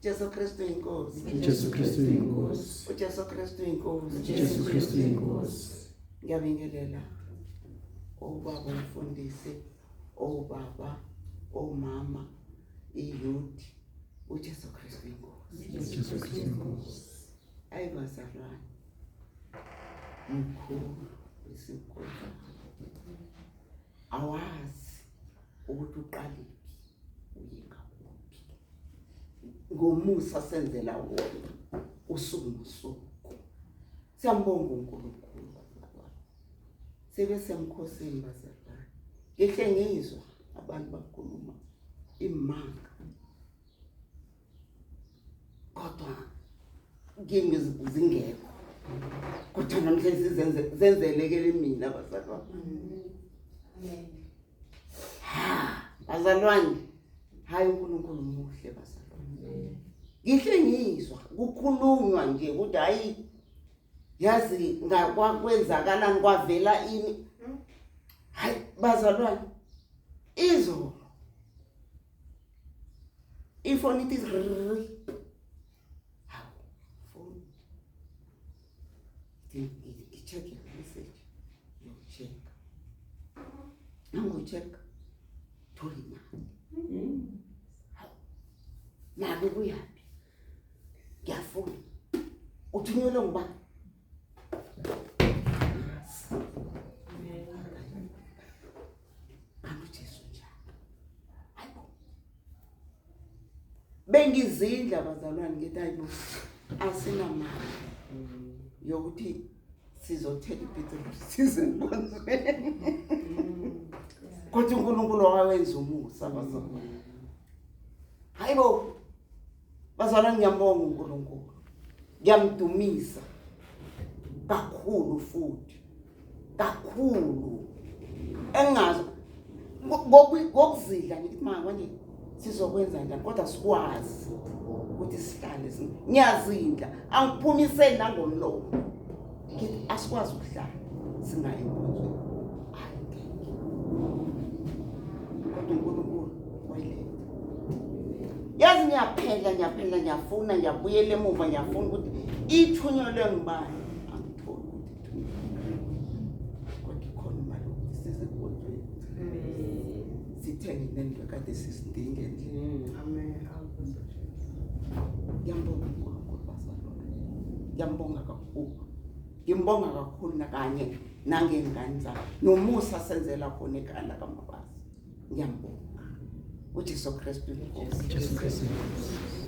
Jesu Kristu inkosi. Jesu Kristu inkosi. uJesu Kristu inkosi. Jesu Kristu inkosi. Ngiyabingelela obaba umfundisi, obaba, omama, iyouth, uJesu Kristu inkosi. Jesu Kristu inkosi. Ayibazalwane mkhulu isikhulu, awazi ukuthi uqaliphi uyinga kuphi. Ngomusa senzela wona usuku nosuku. Siyambonga uNkulunkulu bazalwane. Sibe semkhosini bazalwane. Ngihle ngizwa abantu bakhuluma imanga. Kodwa kimi zingekho. Kodwa namhlanje zenzelekele mina bazalwane. Amen. Bazalwane, hayi uNkulunkulu muhle bazalwane. Ngihle ngizwa kukhulunywa nje ukuthi hayi yazi ngakwenzakalani kwavela ini. Hayi bazalwane, izolo ifoni ithi check your message. You check. Nangu check. Tholi mali. Mali kuyaphi? Ngiyafuna. Uthunyelwe ngubani? Jesu njalo. Hayibo. Bengizindla bazalwane ngithi hayibo asinamali yokuthi sizothela ipetrol sizenkonzweni. Kodwa uNkulunkulu wawenza umusa bazalwane. Hayibo bazalwane, ngiyambonga uNkulunkulu. Ngiyamdumisa kakhulu futhi. Kakhulu. Engazi ngokuzidla ngithi manje sizokwenza njani, kodwa sikwazi ukuthi sihlale ngiyazindla angiphumiseni nangomlomo. Ngithi asikwazi ukuhlala singayi enkonzweni. Hayi ngeke. Kodwa uNkulunkulu wayiletha. Yazi ngiyaphela ngiyafuna ngiyabuyela emuva ngiyafuna ukuthi ithunyelwe ngubani. Angitholi ukuthi ithunyelwe. Kodwa ikhona imali ukuthi size enkonzweni. Sithenge nento kade sisidinga endlini. Amen. Ngiyambonga uNkulunkulu bazalwane. Ngiyambonga kakhulu. Ngimbonga kakhulu nakanye nangengane zami. Nomusa senzela khona ekhaya kaMabazi. Ngiyambonga. uJesu Kristu inkosi. Jesu Kristu inkosi.